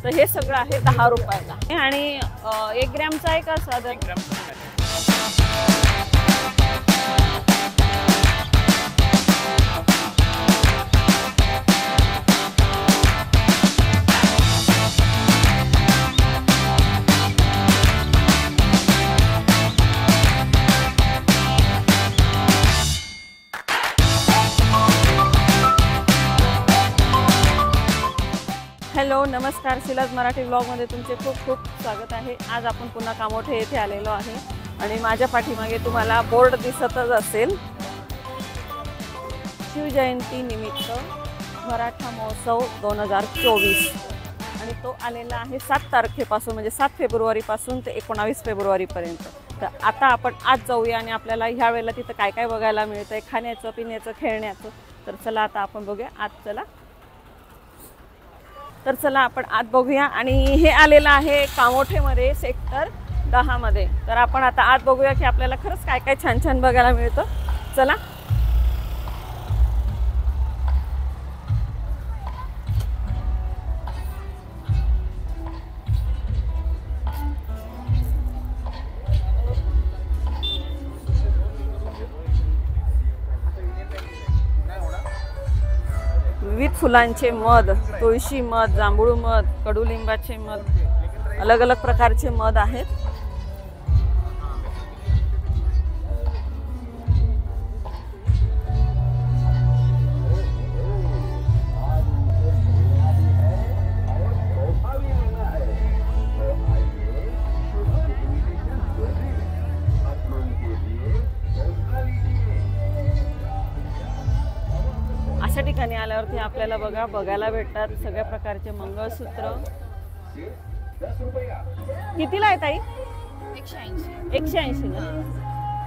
तर हे सगळं आहे 10 रुपयाला आणि 1 ग्रॅमचा आहे का साधारण? हॅलो नमस्कार, शिलाज मराठी ब्लॉगमध्ये तुमचे खूप खूप स्वागत आहे। आज आपण पुन्हा कामोठे येथे आलेलो आहे आणि माझ्या पाठीमागे तुम्हाला बोर्ड दिसतच असेल। शिवजयंती निमित्त मराठा महोत्सव 2024 आणि तो आलेला आहे 7 तारखेपासून म्हणजे 7 फेब्रुवारीपासून ते 19 फेब्रुवारीपर्यंत। तर आता आपण आज जाऊया आणि आपल्याला ह्या वेळेला तिथं काय काय बघायला मिळतंय, खाण्याचं पिण्याचं खेळण्याचं। तर चला आता आपण बघूया आज। चला आपण आत बघूया आणि हे आलेलं आहे कामोठेमध्ये सेक्टर 10 मध्ये। तर आपण आता आत बघूया की आपल्याला खरंच काय काय छान छान बघायला मिळतं। चला विविध फुलांचे मध, तुळशी मध, जांभूळ मध, कडुलिंबाचे मध, अलग अलग प्रकारचे मध आहेत। अशा ठिकाणी आल्यावरती आपल्याला बघायला भेटतात सगळ्या प्रकारचे मंगळसूत्र। कितीला आहे ताई? 180 ना?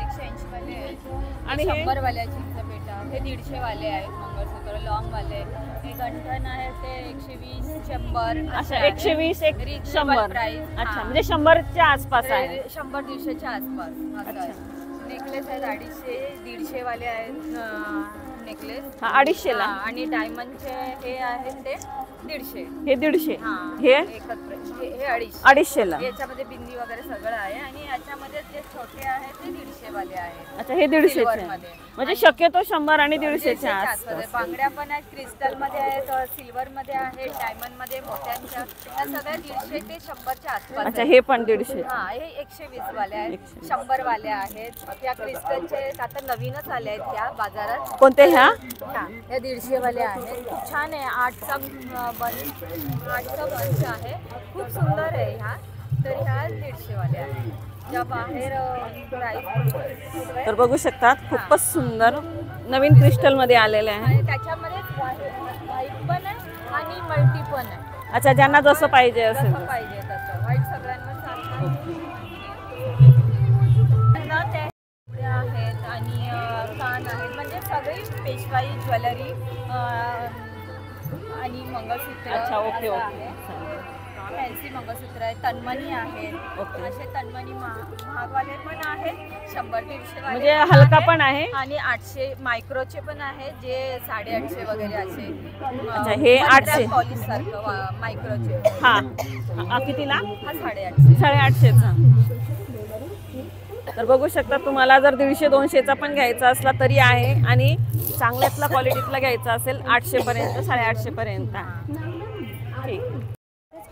180 वाले आहेत आणि 100 वाल्याची पेटा हे 150 वाले आहेत मंगळसूत्र लॉंग वाले। हे गंठन आहे ते 120 100 अच्छा 120 100 प्राइस। अच्छा म्हणजे 100च्या आसपास आहे। 100-150 च्या आसपास। अच्छा नेकलेस आहेत 250 150 वाले आहेत नेकलेस। हा 250 ला आणि डायमंडचे हे आहेत ते 150। हे 150 हे एकत्र हे 250 ला। याच्यामध्ये बिंदी वगैरे सगळं आहे आणि याच्यामध्ये जे छोटे आहेत ते 150 वाले आहेत। अच्छा हे 150 म्हणजे शक्यतो 100 आणि 150 च्या आसपास। बांगड्या पण आहेत, क्रिस्टल मध्ये आहेत, सिल्वर मध्ये आहेत, डायमंड मध्ये मोत्यांच्या, या सगळ्या 150 ते 100 च्या आसपास। अच्छा हे पण 150। हा हे 120 वाले आहेत, 100 वाले आहेत। त्या क्रिस्टलचे आता नवीनच आले आहेत त्या बाजारात। कोणते ह्या? या 150 वाले आहेत, खूप छान आहे। 8चा बंच आहे, खूप सुंदर आहे ह्या। तर ह्या 150 वाले आहेत ज्या बाहेर प्राइस। तर बघू शकतात खूपच सुंदर नवीन क्रिस्टल मध्ये आलेले आहे। त्याच्यामध्ये व्हाईट पण आहे आणि मल्टी पण आहे। अच्छा ज्यांना जसं पाहिजे असेल पाहिजे तसं व्हाईट सगळ्यांवर चालतं आहेत आणि कान आहेत, म्हणजे सगळी पेशवाई ज्वेलरी आणि मंगळसूत्र। अच्छा ओके ओके फॅन्सी मंगळसूत्र आहे, तन्मणी आहेत। असे तन्मणी महागवाले पण आहेत, 100-150 वाले म्हणजे हलका पण आहे आणि 800 मायक्रोचे पण आहे जे 850 वगैरे असे। अच्छा हे 800 पॉलिश सारखं मायक्रोचे। हा कितीला? हा 850 850 तर बघू शकता तुम्हाला जर 150-200 पण घ्यायचा असला तरी आहे आणि चांगल्यातला क्वालिटीतला घ्यायचा असेल 800 पर्यंत 850 पर्यंत। ठीक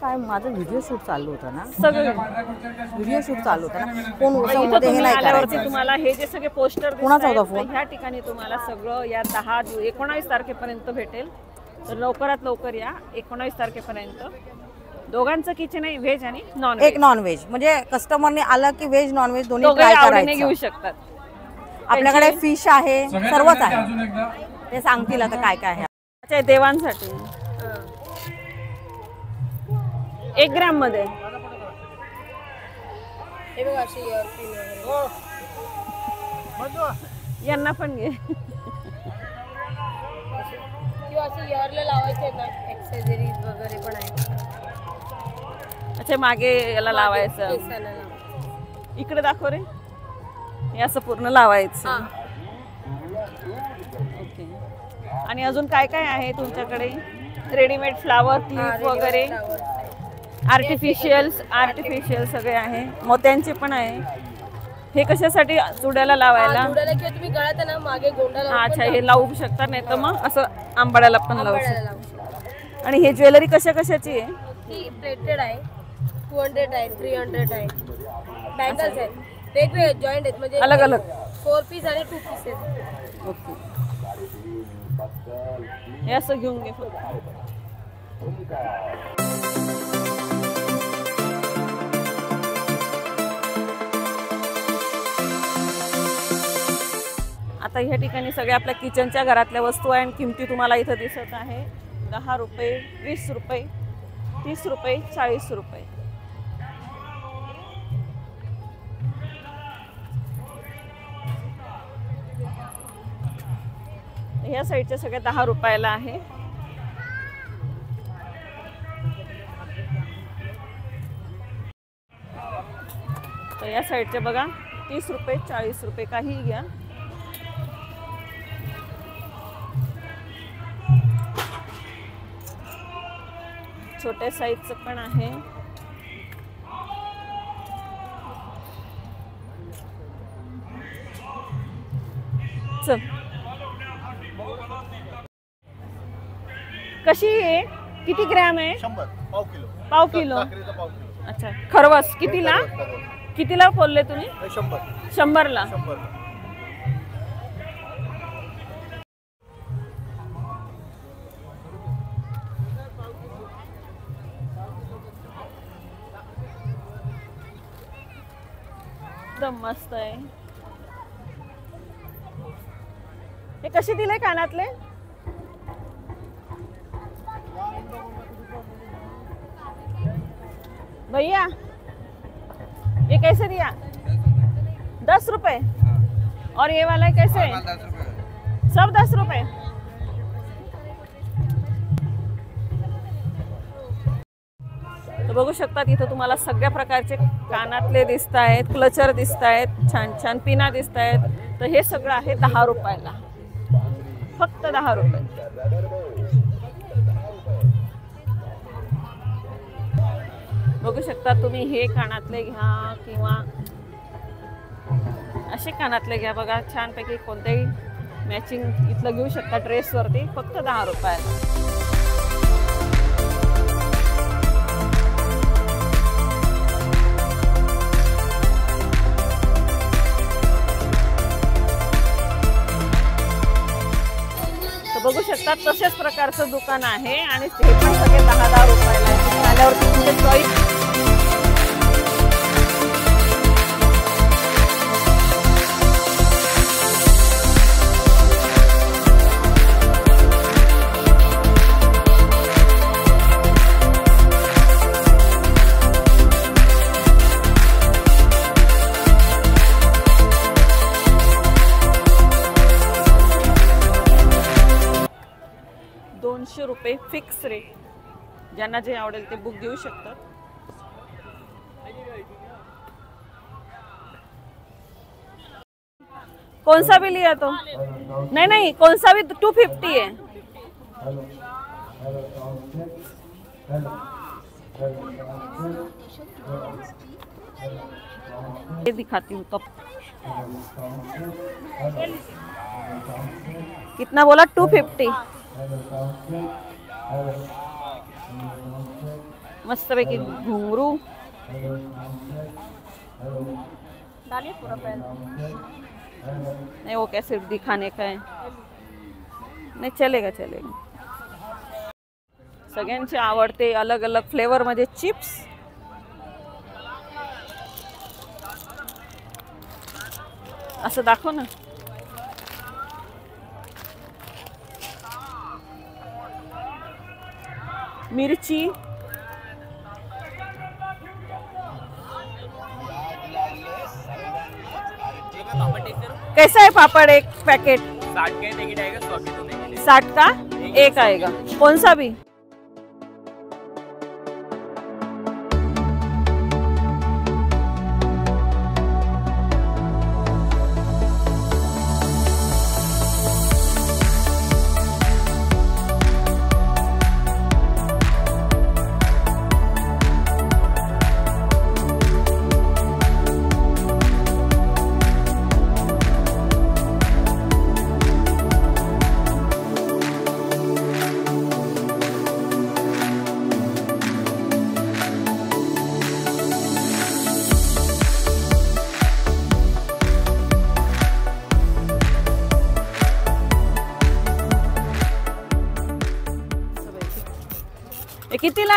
काय माझं व्हिडिओ शूट चालू होतं ना, सगळं व्हिडिओ शूट चालू होतं ना। कोण इथं तुम्ही आल्यावरती तुम्हाला हे जे सगळे पोस्टर कोणाचा होता फोन? ह्या ठिकाणी तुम्हाला सगळं या 19 तारखेपर्यंत भेटेल। तर लवकरात लवकर या 19 तारखेपर्यंत। दोघांचं किचन आहे, व्हेज आणि नॉन व्हेज। एक नॉन व्हेज म्हणजे कस्टमरने आलं की व्हेज नॉन व्हेज दोन्ही दोघे ट्राय आवडीने घेऊ करायचं। शकतात। आपल्याकडे फिश आहे, सर्वच आहे, ते सांगतील आता काय काय आहे। अच्छा देवांसाठी 1 ग्रॅम मध्ये हे बघ असे इयरपिन वगैरे यांना पण घे किंवा असे इयरला लावायचे ना एक्सेसरीज वगैरे पण आहे। अच्छा मागे याला लावायचं, केसाला लावायचं। इकडे दाखव रे, हे असं पूर्ण लावायचं। ओके आणि अजून काय काय आहे तुमच्याकडे? रेडीमेड फ्लावर क्लिप वगैरे आर्टिफिशियल सगळे आहे. मोत्यांचे पण आहे. हे कशासाठी? चुड्याला लावायला. चुड्याला किंवा तुम्ही गळ्यात आहे ना मागे गोंडा लावून अच्छा, हे लावू शकता, नाही तर मग असं आंबाड्याला पण लावू शकता. आणि हे ज्वेलरी कशा कशाची आहे? ही प्लेटेड आहे, 200 आहे, 300 आहे. बँगल्स आहेत वेगवेगळे, जॉईंट आहेत, म्हणजे अलग अलग 4 पीस आणि 2 पीस आहेत. ओके. हे असं घेऊन घे फक्त. आता ह्या ठिकाणी सगळ्या आपल्या किचनच्या घरातल्या वस्तू आहे आणि किमती तुम्हाला इथं दिसत आहे. 10 रुपये, 20 रुपये, 30 रुपये, 40 रुपये. ह्या साईडच्या सगळ्या 10 रुपयाला आहे. तर या साईडचे बघा 30 रुपये, 40 रुपये, काहीही घ्या. छोट्या साईजचं पण आहे. चल, कशी आहे? किती ग्रॅम आहे? 100, पाव किलो. पाव किलो. साखरेचं पाव किलो. अच्छा, खरवस कितीला? कितीला बोलले तुम्ही? 100. 100ला. 100. एकदम मस्त आहे. हे कसे दिले कानातले? भैया ये कैसे दिया? 10 रुपए. और ये वाला कैसे? सब 10 रुपए. तर बघू शकता इथं तुम्हाला सगळ्या प्रकारचे कानातले दिसत आहेत, क्लचर दिसत आहेत, छान छान पिना दिसत आहेत. तर हे सगळं आहे 10 रुपयाला, फक्त 10 रुपये. बघू शकता तुम्ही, हे कानातले घ्या किंवा असे कानातले घ्या. बघा छानपैकी कोणतेही मॅचिंग इथलं घेऊ शकता ड्रेसवरती, फक्त 10 रुपयाला. बघू शकता तशाच प्रकारचं दुकान आहे आणि हे पण सगळे 10-10 रुपयाला आहे. आल्यावरती तुमचे चॉईस. ₹200 fix rate. ज्यांना जे आवडेल ते बुक घेऊ शकतात. कौन सा भी लिया तो? नहीं नहीं, कौन सा भी 250 है. ये दिखाती हूँ तब. कितना बोला? 250. मस्त पैकी घुंगरू. डालिए पूरा पैन. नहीं वो क्या सिर्फ दिखाने का है. नहीं चलेगा चलेगा. सगळ्यांचे आवडते अलग अलग फ्लेवर मध्ये चिप्स. असं दाखव ना. मिर्ची. कैसा है पापड़ एक पैकेट? 60 का पैकेट आएगा, 100 के 2 पैकेट. 60 का एक आएगा. कौन सा भी?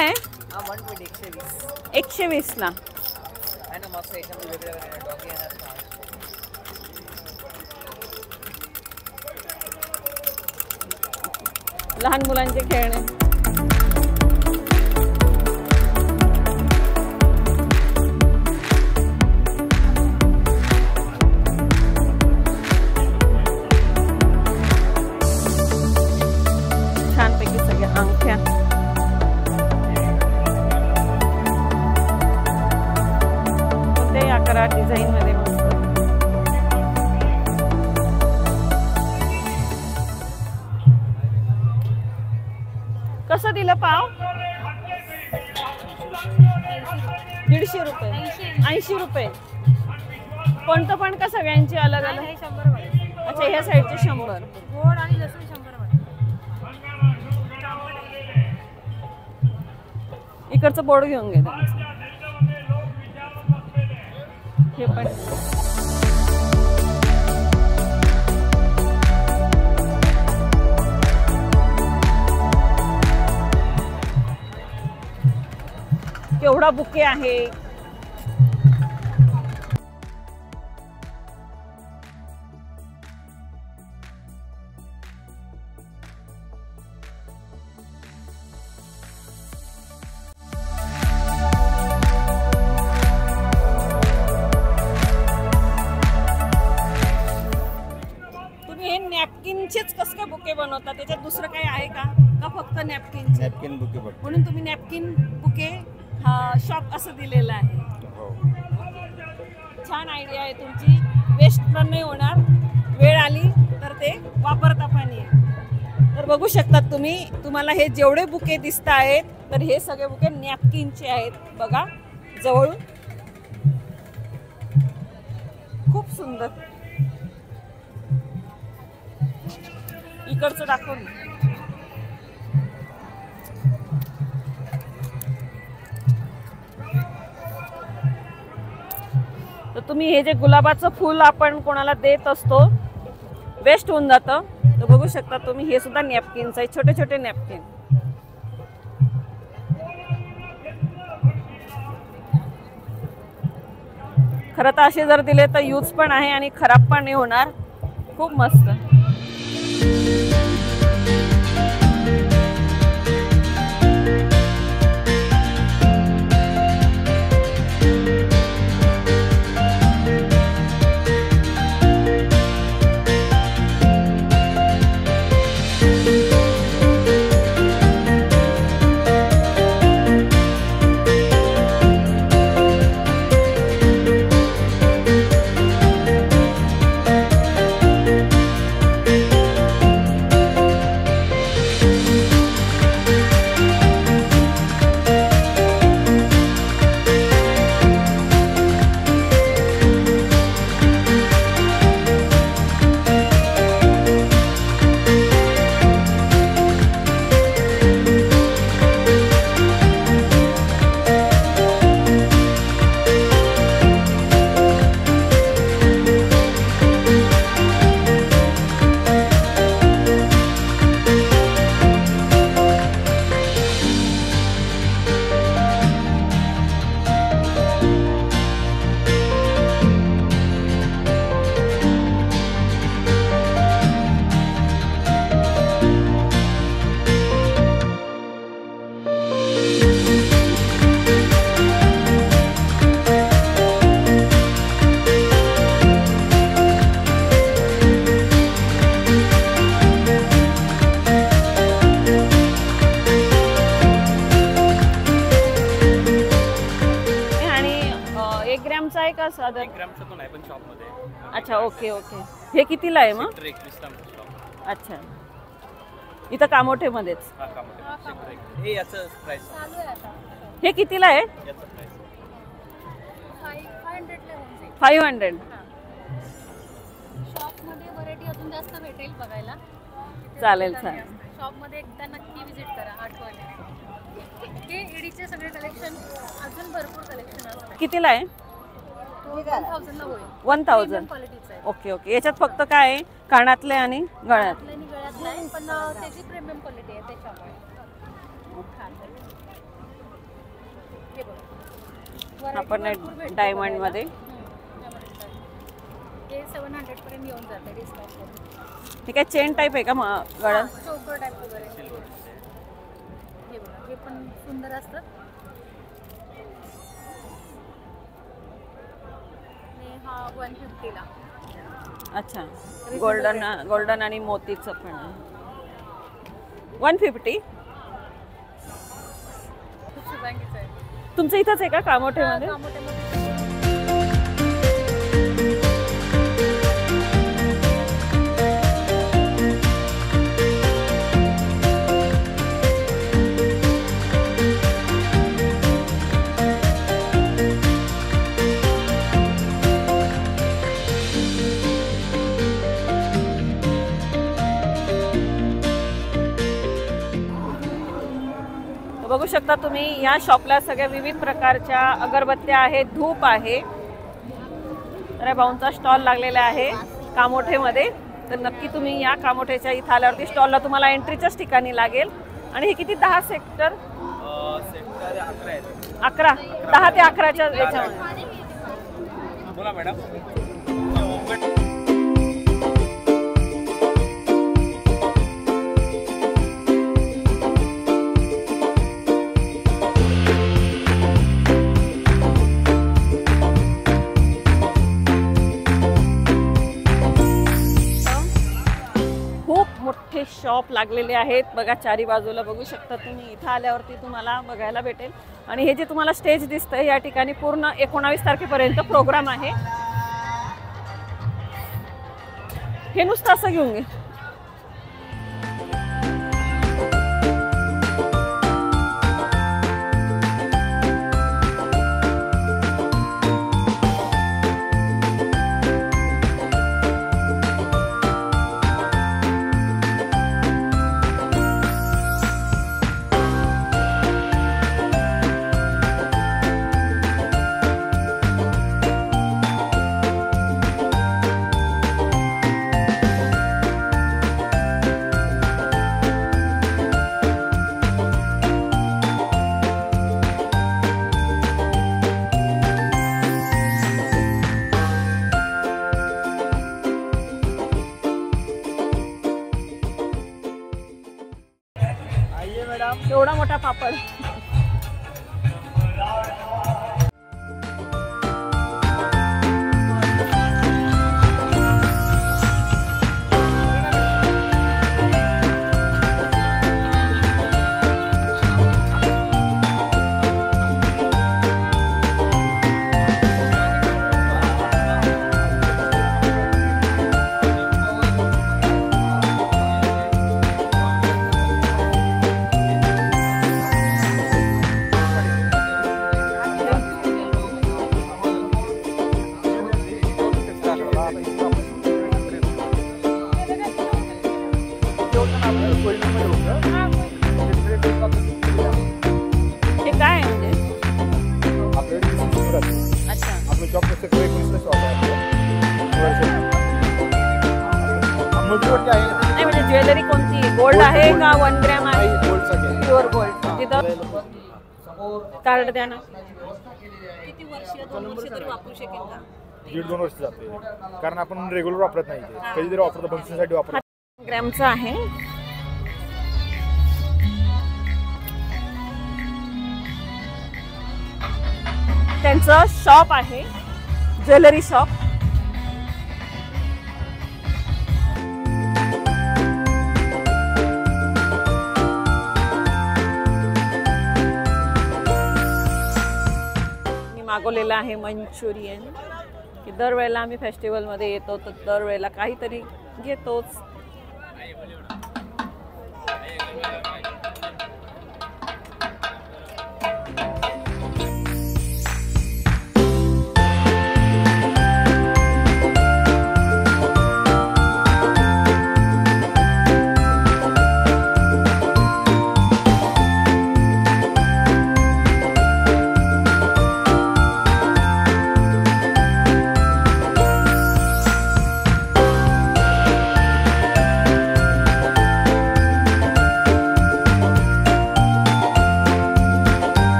आहे? हा 120 120 ला. आहे ना मस्त याच्यामध्ये वेगवेगळे डॉगी येणार ना. लहान मुलांचे खेळणे. छानपैकी सगळ्या अंगठ्या. कोणत्याही आकारात डिझाईन मध्ये मस्त. कसं दिलं पाव? 150 रुपये. 80 रुपये. कोणतं पण का सगळ्यांची अलग अलग? अच्छा ह्या साईडचे 100. गोड आणि लसूण 100 मध्ये. इकडचं बोर्ड घेऊन घे त्यांचं. हे पण केवढा बुके आहे. तुम्ही हे नॅपकिनचेच कसं काय बुके बनवता? त्याच्यात दुसरं काही आहे का फक्त नॅपकिनचे? नॅपकिन बुके बघ. म्हणून तुम्ही नॅपकिन बुके शॉप असं दिलेलं आहे. छान आयडिया आहे तुमची. वेस्ट पण नाही होणार. वेळ आली तर ते वापरता पण येईल. तर बघू शकतात तुम्ही. तुम्हाला हे जेवढे बुके दिसत आहेत तर हे सगळे बुके नॅपकिनचे आहेत. बघा जवळून. खूप सुंदर. इकडचं दाखवून. तर तुम्ही हे जे गुलाबाचं फूल आपण कोणाला देत असतो वेस्ट होऊन जातं. तर बघू शकता तुम्ही हे सुद्धा नॅपकिन्स आहे. छोटे छोटे नॅपकिन. खरं तर असे जर दिले तर यूज पण आहे आणि खराब पण नाही होणार. खूप मस्त. आहे का साधं? 1 ग्रॅमचं पण आहे पण शॉप मध्ये. अच्छा ओके ओके. हे कितीला आहे मग? 21 ला शॉप. अच्छा इथं कामोठे मध्येच. हा कामोठे. हे याचं प्राइस चालू आहे आता. हे कितीला आहे? याचं प्राइस 500 ला होऊन जाईल. 500. शॉप मध्ये व्हरायटी अजून जास्त भेटेल बघायला. चालेल चालेल. शॉप मध्ये एकदा नक्की विजिट करा आठवणी. हे ईडीचे सगळे कलेक्शन अजून भरपूर कलेक्शन असतात. कितीला आहे? 1000 ला होईल. 1000. क्वालिटीचं आहे. Okay okay. याच्यात फक्त काय आहे? कानातले आणि गळ्यात. आपल्या गळ्यात नाही पण त्याची प्रीमियम क्वालिटी आहे त्याच्यामुळे. आपण डायमंड मध्ये हे 700 पर्यंत येऊन जाते डिस्काउंट. हे काय चेन टाईप आहे का गळा? चोकर टाईप वगैरे. हे बघा, हे पण सुंदर असतात. आणि हा 150 ला. अच्छा, गोल्डन आणि मोतीचं पण आहे. 150. खूप शुभांगीचं आहे. तुमचं इथंच आहे का कामोठेमध्ये? कामोठ्यामध्ये बघू शकता तुम्ही या शॉपला सगळ्या विविध प्रकारच्या अगरबत्त्या आहेत, धूप आहे. तर या भाऊंचा स्टॉल लागलेला आहे कामोठेमध्ये. तर नक्की तुम्ही या कामोठेच्या इथं आल्यावरती स्टॉलला तुम्हाला एंट्रीच्याच ठिकाणी लागेल. आणि हे किती 10 सेक्टर? सेक्टर 11 आहेत. 11, 10 ते 11च्या याच्यामध्ये. बोला मॅडम. मोठे शॉप लागलेले आहेत बघा चारी बाजूला. बघू शकता तुम्ही इथं आल्यावरती तुम्हाला बघायला भेटेल. आणि हे जे तुम्हाला स्टेज दिसतंय या ठिकाणी पूर्ण 19 तारखेपर्यंत प्रोग्राम आहे. हे नुसतं असं घेऊन घे. एवढा मोठा पापड. हे काय आहे म्हणजे? अच्छा, नाही म्हणजे ज्वेलरी कोणती? गोल्ड आहे का 1 ग्रॅम आहे? Pure gold. तिथं कार्ड द्या ना. किती वर्ष, 2 वर्ष तरी वापरू शकेल का? 1.5-2 वर्ष जाते, कारण आपण रेग्युलर वापरत नाही. कधीतरी वापरतो, फंक्शनसाठी वापरतो. ग्रॅमचं आहे. त्यांचं शॉप आहे, ज्वेलरी शॉप. मी मागवलेलं आहे मंचुरियन. की दरवेळेला आम्ही फेस्टिवलमध्ये येतो तर दरवेळेला काहीतरी घेतोच.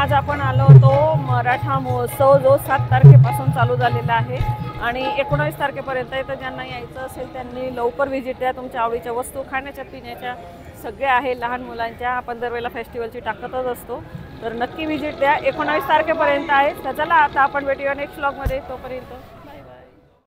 आज आपण आलो होतो मराठा महोत्सव जो 7 तारखेपासून चालू झालेला आहे आणि 19 तारखेपर्यंत आहे. तर ज्यांना यायचं असेल त्यांनी लवकर व्हिजिट द्या. तुमच्या आवडीच्या वस्तू खाण्याच्या पिण्याच्या सगळ्या आहे, लहान मुलांच्या. आपण दरवेळेला फेस्टिवलची टाकतच असतो, तर नक्की व्हिजिट द्या. 19 तारखेपर्यंत आहे. तर चला आता आपण भेटूया नेक्स्ट व्लॉगमध्ये. तोपर्यंत